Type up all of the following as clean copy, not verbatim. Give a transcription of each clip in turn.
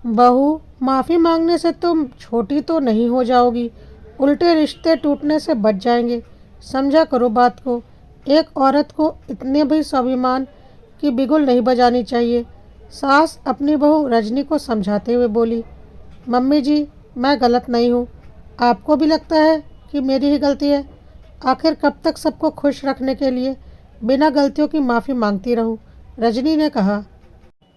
बहू, माफ़ी मांगने से तुम छोटी तो नहीं हो जाओगी, उल्टे रिश्ते टूटने से बच जाएंगे। समझा करो बात को। एक औरत को इतने भी स्वाभिमान की बिगुल नहीं बजानी चाहिए। सास अपनी बहू रजनी को समझाते हुए बोली। मम्मी जी, मैं गलत नहीं हूँ। आपको भी लगता है कि मेरी ही गलती है? आखिर कब तक सबको खुश रखने के लिए बिना गलतियों की माफ़ी मांगती रहूं? रजनी ने कहा।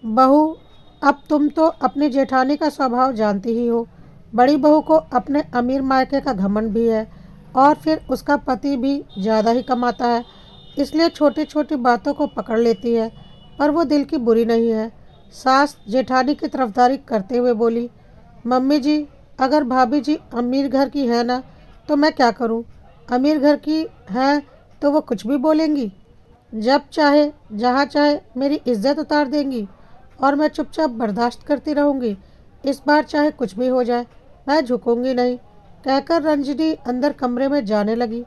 बहू, अब तुम तो अपनी जेठानी का स्वभाव जानती ही हो। बड़ी बहू को अपने अमीर मायके का घमंड भी है, और फिर उसका पति भी ज़्यादा ही कमाता है, इसलिए छोटी छोटी बातों को पकड़ लेती है। पर वो दिल की बुरी नहीं है। सास जेठानी की तरफदारी करते हुए बोली। मम्मी जी, अगर भाभी जी अमीर घर की है ना, तो मैं क्या करूं? अमीर घर की हैं तो वो कुछ भी बोलेंगी। जब चाहे जहाँ चाहे मेरी इज्जत उतार देंगी, और मैं चुपचाप बर्दाश्त करती रहूँगी। इस बार चाहे कुछ भी हो जाए, मैं झुकूंगी नहीं, कहकर रंजनी अंदर कमरे में जाने लगी।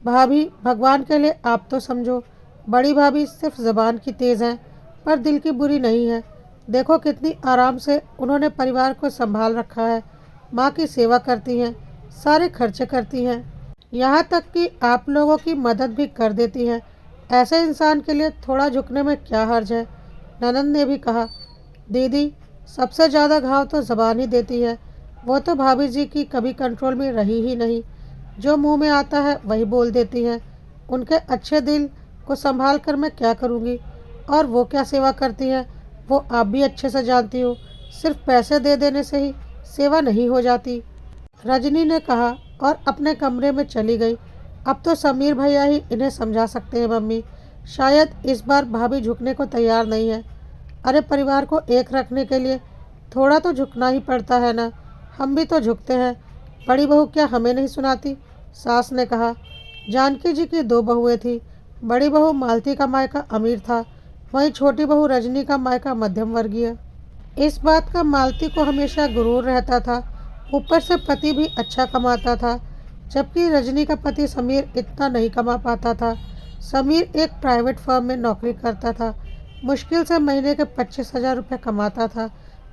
भाभी, भगवान के लिए आप तो समझो। बड़ी भाभी सिर्फ ज़बान की तेज़ हैं, पर दिल की बुरी नहीं है। देखो कितनी आराम से उन्होंने परिवार को संभाल रखा है। माँ की सेवा करती हैं, सारे खर्चे करती हैं, यहाँ तक कि आप लोगों की मदद भी कर देती हैं। ऐसे इंसान के लिए थोड़ा झुकने में क्या हर्ज है? ननंद ने भी कहा। दीदी, सबसे ज़्यादा घाव तो ज़बान ही देती है। वो तो भाभी जी की कभी कंट्रोल में रही ही नहीं। जो मुंह में आता है वही बोल देती हैं। उनके अच्छे दिल को संभाल कर मैं क्या करूँगी? और वो क्या सेवा करती हैं, वो आप भी अच्छे से जानती हो। सिर्फ पैसे दे देने से ही सेवा नहीं हो जाती, रजनी ने कहा, और अपने कमरे में चली गई। अब तो समीर भैया ही इन्हें समझा सकते हैं मम्मी। शायद इस बार भाभी झुकने को तैयार नहीं है। अरे, परिवार को एक रखने के लिए थोड़ा तो झुकना ही पड़ता है ना। हम भी तो झुकते हैं। बड़ी बहू क्या हमें नहीं सुनाती? सास ने कहा। जानकी जी की दो बहुएं थी। बड़ी बहू मालती का मायका अमीर था, वहीं छोटी बहू रजनी का मायका मध्यम वर्गीय। इस बात का मालती को हमेशा गुरूर रहता था। ऊपर से पति भी अच्छा कमाता था, जबकि रजनी का पति समीर इतना नहीं कमा पाता था। समीर एक प्राइवेट फर्म में नौकरी करता था। मुश्किल से महीने के 25,000 रुपये कमाता था।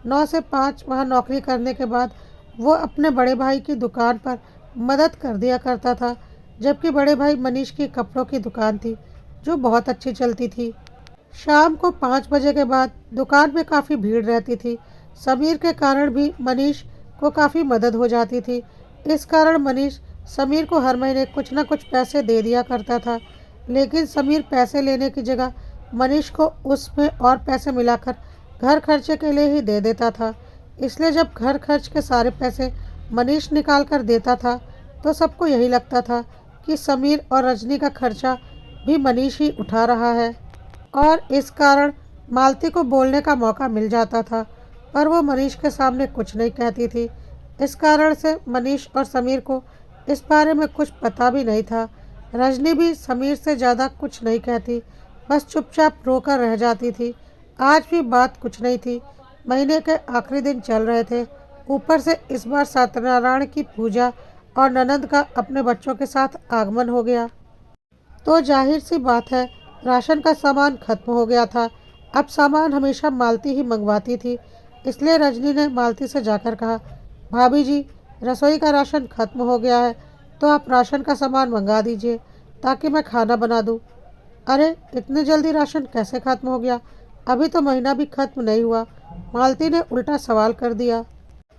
9 से 5 वहाँ नौकरी करने के बाद वो अपने बड़े भाई की दुकान पर मदद कर दिया करता था, जबकि बड़े भाई मनीष की कपड़ों की दुकान थी, जो बहुत अच्छी चलती थी। शाम को 5 बजे के बाद दुकान में काफ़ी भीड़ रहती थी। समीर के कारण भी मनीष को काफ़ी मदद हो जाती थी। इस कारण मनीष समीर को हर महीने कुछ ना कुछ पैसे दे दिया करता था, लेकिन समीर पैसे लेने की जगह मनीष को उसमें और पैसे मिलाकर घर खर्चे के लिए ही दे देता था। इसलिए जब घर खर्च के सारे पैसे मनीष निकाल कर देता था, तो सबको यही लगता था कि समीर और रजनी का खर्चा भी मनीष ही उठा रहा है, और इस कारण मालती को बोलने का मौका मिल जाता था, पर वो मनीष के सामने कुछ नहीं कहती थी। इस कारण से मनीष और समीर को इस बारे में कुछ पता भी नहीं था। रजनी भी समीर से ज़्यादा कुछ नहीं कहती, बस चुपचाप रोकर रह जाती थी। आज भी बात कुछ नहीं थी। महीने के आखिरी दिन चल रहे थे। ऊपर से इस बार सत्यनारायण की पूजा और ननंद का अपने बच्चों के साथ आगमन हो गया, तो जाहिर सी बात है राशन का सामान खत्म हो गया था। अब सामान हमेशा मालती ही मंगवाती थी, इसलिए रजनी ने मालती से जाकर कहा, भाभी जी, रसोई का राशन खत्म हो गया है, तो आप राशन का सामान मंगा दीजिए ताकि मैं खाना बना दूं। अरे, इतनी जल्दी राशन कैसे खत्म हो गया? अभी तो महीना भी खत्म नहीं हुआ, मालती ने उल्टा सवाल कर दिया।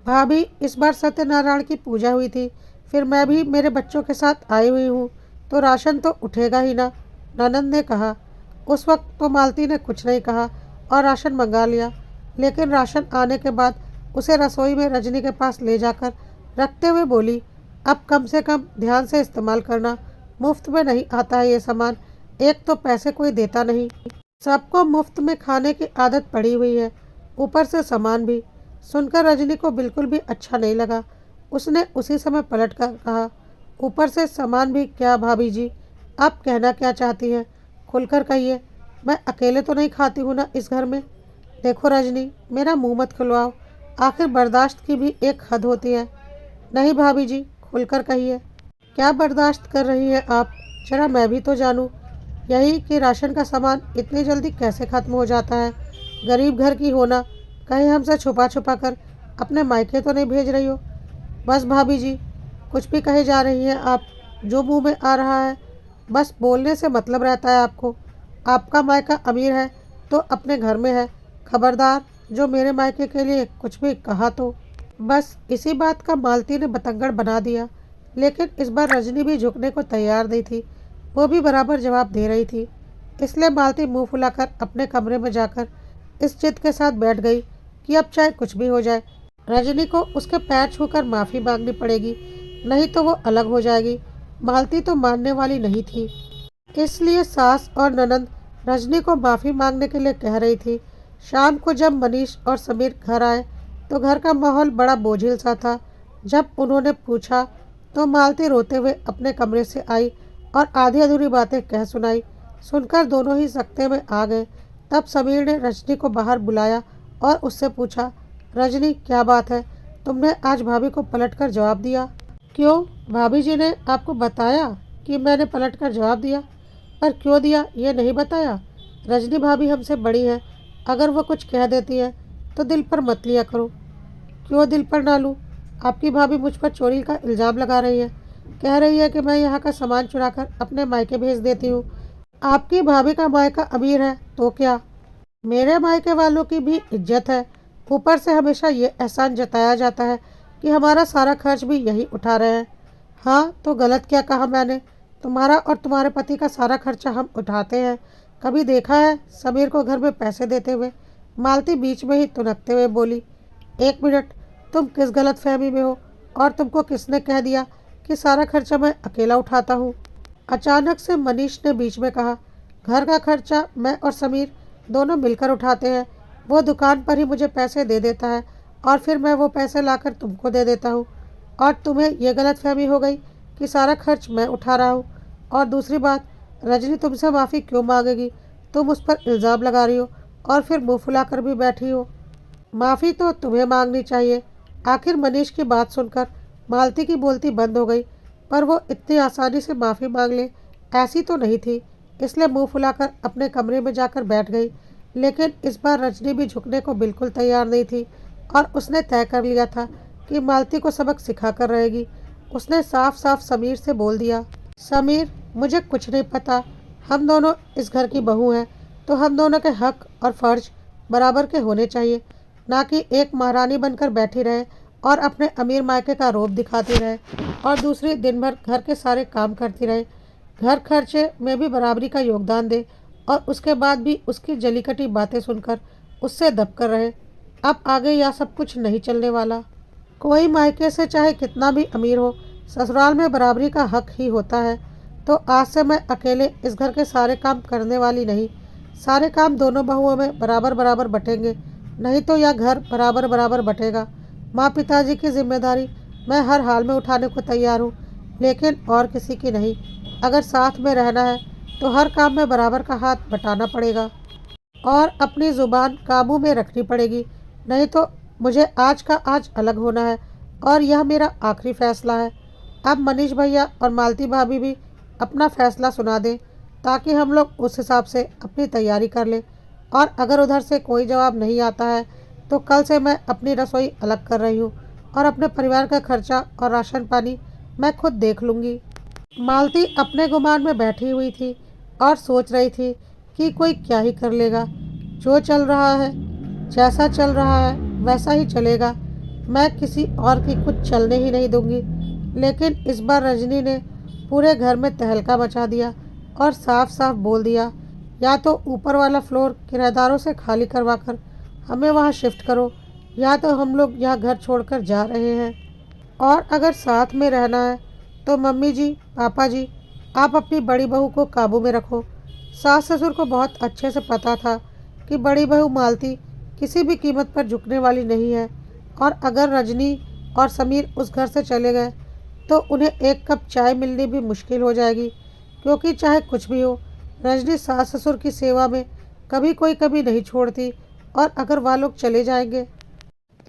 भाभी, इस बार सत्यनारायण की पूजा हुई थी, फिर मैं भी मेरे बच्चों के साथ आई हुई हूँ, तो राशन तो उठेगा ही ना, ननंद ने कहा। उस वक्त तो मालती ने कुछ नहीं कहा और राशन मंगा लिया, लेकिन राशन आने के बाद उसे रसोई में रजनी के पास ले जाकर रखते हुए बोली, अब कम से कम ध्यान से इस्तेमाल करना, मुफ्त में नहीं आता है ये सामान। एक तो पैसे कोई देता नहीं, सबको मुफ्त में खाने की आदत पड़ी हुई है, ऊपर से सामान भी। सुनकर रजनी को बिल्कुल भी अच्छा नहीं लगा। उसने उसी समय पलट कर कहा, ऊपर से सामान भी क्या भाभी जी? आप कहना क्या चाहती हैं? खुलकर कहिए। मैं अकेले तो नहीं खाती हूँ ना इस घर में। देखो रजनी, मेरा मुंह मत खुलवाओ, आखिर बर्दाश्त की भी एक हद होती है। नहीं भाभी जी, खुलकर कहिए, क्या बर्दाश्त कर रही हैं आप? जरा मैं भी तो जानूं। यही कि राशन का सामान इतनी जल्दी कैसे ख़त्म हो जाता है? गरीब घर की होना कहीं हमसे छुपा छुपा कर अपने मायके तो नहीं भेज रही हो? बस भाभी जी, कुछ भी कहे जा रही हैं आप, जो मुंह में आ रहा है। बस बोलने से मतलब रहता है आपको। आपका मायका अमीर है तो अपने घर में है। खबरदार, जो मेरे मायके के लिए कुछ भी कहा तो। बस इसी बात का मालती ने बतंगड़ बना दिया। लेकिन इस बार रजनी भी झुकने को तैयार नहीं थी। वो भी बराबर जवाब दे रही थी। इसलिए मालती मुंह फुलाकर अपने कमरे में जाकर इस जिद के साथ बैठ गई कि अब चाहे कुछ भी हो जाए, रजनी को उसके पैर छूकर माफ़ी मांगनी पड़ेगी, नहीं तो वो अलग हो जाएगी। मालती तो मानने वाली नहीं थी। इसलिए सास और ननंद रजनी को माफ़ी मांगने के लिए कह रही थी। शाम को जब मनीष और समीर घर आए तो घर का माहौल बड़ा बोझिल सा था। जब उन्होंने पूछा तो मालती रोते हुए अपने कमरे से आई और आधी अधूरी बातें कह सुनाई। सुनकर दोनों ही सकते में आ गए। तब समीर ने रजनी को बाहर बुलाया और उससे पूछा, रजनी क्या बात है, तुमने आज भाभी को पलटकर जवाब दिया? क्यों, भाभी जी ने आपको बताया कि मैंने पलटकर जवाब दिया? पर क्यों दिया ये नहीं बताया? रजनी भाभी हमसे बड़ी है, अगर वो कुछ कह देती है तो दिल पर मत लिया करो। क्यों दिल पर ना लूँ? आपकी भाभी मुझ पर चोरी का इल्ज़ाम लगा रही है। कह रही है कि मैं यहाँ का सामान चुराकर अपने मायके भेज देती हूँ। आपकी भाभी का मायका अमीर है तो क्या, मेरे मायके वालों की भी इज्जत है। ऊपर से हमेशा ये एहसान जताया जाता है कि हमारा सारा खर्च भी यही उठा रहे हैं। हाँ तो गलत क्या कहा मैंने? तुम्हारा और तुम्हारे पति का सारा खर्चा हम उठाते हैं। कभी देखा है समीर को घर में पैसे देते हुए? मालती बीच में ही तुनकते हुए बोली, एक मिनट, तुम किस गलत फहमी में हो? और तुमको किसने कह दिया कि सारा खर्चा मैं अकेला उठाता हूँ? अचानक से मनीष ने बीच में कहा, घर का खर्चा मैं और समीर दोनों मिलकर उठाते हैं। वो दुकान पर ही मुझे पैसे दे देता है और फिर मैं वो पैसे लाकर तुमको दे देता हूँ। और तुम्हें यह गलतफहमी हो गई कि सारा खर्च मैं उठा रहा हूँ। और दूसरी बात, रजनी तुमसे माफ़ी क्यों मांगेगी? तुम उस पर इल्ज़ाम लगा रही हो और फिर मुँह फुलाकर भी बैठी हो। माफ़ी तो तुम्हें मांगनी चाहिए। आखिर मनीष की बात सुनकर मालती की बोलती बंद हो गई, पर वो इतनी आसानी से माफ़ी मांग ले ऐसी तो नहीं थी। इसलिए मुंह फुलाकर अपने कमरे में जाकर बैठ गई। लेकिन इस बार रजनी भी झुकने को बिल्कुल तैयार नहीं थी और उसने तय कर लिया था कि मालती को सबक सिखा कर रहेगी। उसने साफ साफ समीर से बोल दिया, समीर, मुझे कुछ नहीं पता। हम दोनों इस घर की बहू हैं तो हम दोनों के हक और फ़र्ज बराबर के होने चाहिए, ना कि एक महारानी बनकर बैठी रहे और अपने अमीर मायके का रौब दिखाती रहे और दूसरी दिन भर घर के सारे काम करती रहे। घर खर्चे में भी बराबरी का योगदान दे और उसके बाद भी उसकी जलीकटी बातें सुनकर उससे दबकर रहे। अब आगे यह सब कुछ नहीं चलने वाला। कोई मायके से चाहे कितना भी अमीर हो, ससुराल में बराबरी का हक ही होता है। तो आज से मैं अकेले इस घर के सारे काम करने वाली नहीं। सारे काम दोनों बहुओं में बराबर बराबर बटेंगे, नहीं तो यह घर बराबर बराबर बटेगा। माँ पिताजी की जिम्मेदारी मैं हर हाल में उठाने को तैयार हूँ, लेकिन और किसी की नहीं। अगर साथ में रहना है तो हर काम में बराबर का हाथ बटाना पड़ेगा और अपनी ज़ुबान काबू में रखनी पड़ेगी, नहीं तो मुझे आज का आज अलग होना है और यह मेरा आखिरी फैसला है। अब मनीष भैया और मालती भाभी भी अपना फैसला सुना दें ताकि हम लोग उस हिसाब से अपनी तैयारी कर लें। और अगर उधर से कोई जवाब नहीं आता है तो कल से मैं अपनी रसोई अलग कर रही हूँ और अपने परिवार का खर्चा और राशन पानी मैं खुद देख लूँगी। मालती अपने गुमान में बैठी हुई थी और सोच रही थी कि कोई क्या ही कर लेगा। जो चल रहा है, जैसा चल रहा है वैसा ही चलेगा। मैं किसी और की कुछ चलने ही नहीं दूंगी। लेकिन इस बार रजनी ने पूरे घर में तहलका मचा दिया और साफ साफ बोल दिया, या तो ऊपर वाला फ्लोर किराएदारों से खाली करवाकर हमें वहाँ शिफ्ट करो, या तो हम लोग यह घर छोड़कर जा रहे हैं। और अगर साथ में रहना है तो मम्मी जी, पापा जी, आप अपनी बड़ी बहू को काबू में रखो। सास ससुर को बहुत अच्छे से पता था कि बड़ी बहू मालती किसी भी कीमत पर झुकने वाली नहीं है और अगर रजनी और समीर उस घर से चले गए तो उन्हें एक कप चाय मिलनी भी मुश्किल हो जाएगी। क्योंकि चाहे कुछ भी हो, रजनी सास ससुर की सेवा में कभी कोई कमी नहीं छोड़ती और अगर वह लोग चले जाएंगे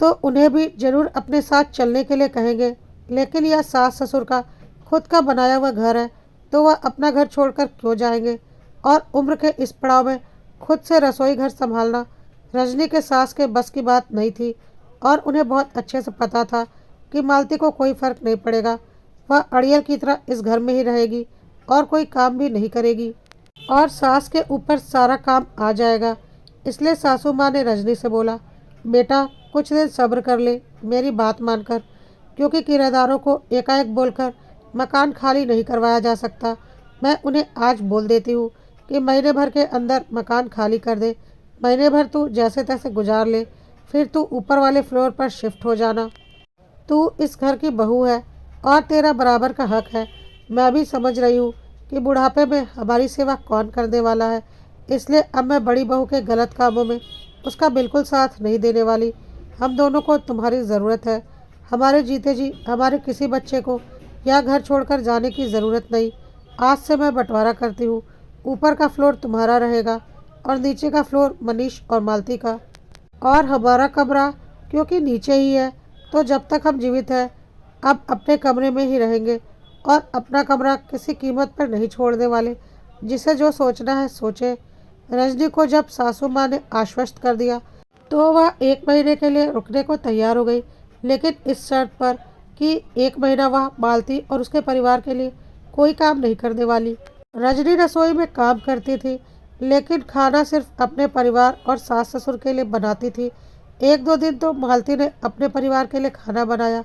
तो उन्हें भी जरूर अपने साथ चलने के लिए कहेंगे। लेकिन यह सास ससुर का खुद का बनाया हुआ घर है तो वह अपना घर छोड़कर क्यों जाएंगे? और उम्र के इस पड़ाव में खुद से रसोई घर संभालना रजनी के सास के बस की बात नहीं थी और उन्हें बहुत अच्छे से पता था कि मालती को कोई फर्क नहीं पड़ेगा। वह अड़ियल की तरह इस घर में ही रहेगी और कोई काम भी नहीं करेगी और सास के ऊपर सारा काम आ जाएगा। इसलिए सासू माँ ने रजनी से बोला, बेटा कुछ दिन सब्र कर ले मेरी बात मानकर, क्योंकि किराएदारों को एकाएक बोलकर मकान खाली नहीं करवाया जा सकता। मैं उन्हें आज बोल देती हूँ कि महीने भर के अंदर मकान खाली कर दे। महीने भर तू जैसे तैसे गुजार ले, फिर तू ऊपर वाले फ्लोर पर शिफ्ट हो जाना। तू इस घर की बहू है और तेरा बराबर का हक है। मैं भी समझ रही हूँ कि बुढ़ापे में हमारी सेवा कौन करने वाला है, इसलिए अब मैं बड़ी बहू के गलत कामों में उसका बिल्कुल साथ नहीं देने वाली। हम दोनों को तुम्हारी ज़रूरत है। हमारे जीते जी हमारे किसी बच्चे को यह घर छोड़कर जाने की ज़रूरत नहीं। आज से मैं बंटवारा करती हूँ। ऊपर का फ्लोर तुम्हारा रहेगा और नीचे का फ्लोर मनीष और मालती का। और हमारा कमरा क्योंकि नीचे ही है, तो जब तक हम जीवित हैं अब अपने कमरे में ही रहेंगे और अपना कमरा किसी कीमत पर नहीं छोड़ने वाले। जिसे जो सोचना है सोचे। रजनी को जब सासू माँ ने आश्वस्त कर दिया तो वह 1 महीने के लिए रुकने को तैयार हो गई, लेकिन इस शर्त पर कि 1 महीना वह मालती और उसके परिवार के लिए कोई काम नहीं करने वाली। रजनी रसोई में काम करती थी, लेकिन खाना सिर्फ अपने परिवार और सास ससुर के लिए बनाती थी। 1-2 दिन तो मालती ने अपने परिवार के लिए खाना बनाया।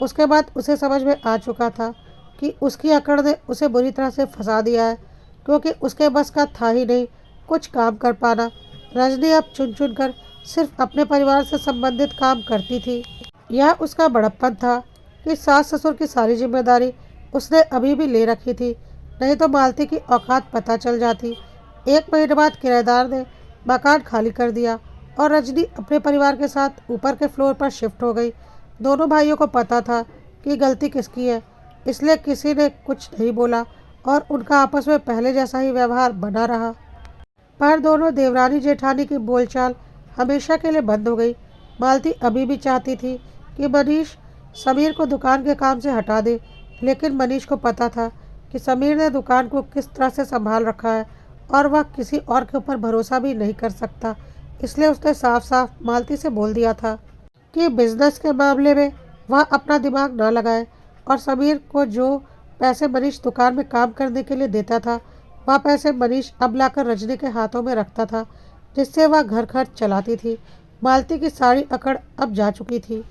उसके बाद उसे समझ में आ चुका था कि उसकी अकड़ ने उसे बुरी तरह से फंसा दिया है, क्योंकि उसके बस का था ही नहीं कुछ काम कर पाना। रजनी अब चुन चुन कर सिर्फ अपने परिवार से संबंधित काम करती थी। यह उसका बड़प्पन था कि सास ससुर की सारी जिम्मेदारी उसने अभी भी ले रखी थी, नहीं तो मालती की औकात पता चल जाती। 1 महीने बाद किराएदार ने मकान खाली कर दिया और रजनी अपने परिवार के साथ ऊपर के फ्लोर पर शिफ्ट हो गई। दोनों भाइयों को पता था कि गलती किसकी है, इसलिए किसी ने कुछ नहीं बोला और उनका आपस में पहले जैसा ही व्यवहार बना रहा। पर दोनों देवरानी जेठानी की बोलचाल हमेशा के लिए बंद हो गई। मालती अभी भी चाहती थी कि मनीष समीर को दुकान के काम से हटा दे, लेकिन मनीष को पता था कि समीर ने दुकान को किस तरह से संभाल रखा है और वह किसी और के ऊपर भरोसा भी नहीं कर सकता। इसलिए उसने साफ साफ मालती से बोल दिया था कि बिजनेस के मामले में वह अपना दिमाग न लगाए और समीर को जो पैसे मनीष दुकान में काम करने के लिए देता था वह पैसे मनीष अब लाकर रजनी के हाथों में रखता था, जिससे वह घर खर्च चलाती थी। मालती की सारी अकड़ अब जा चुकी थी।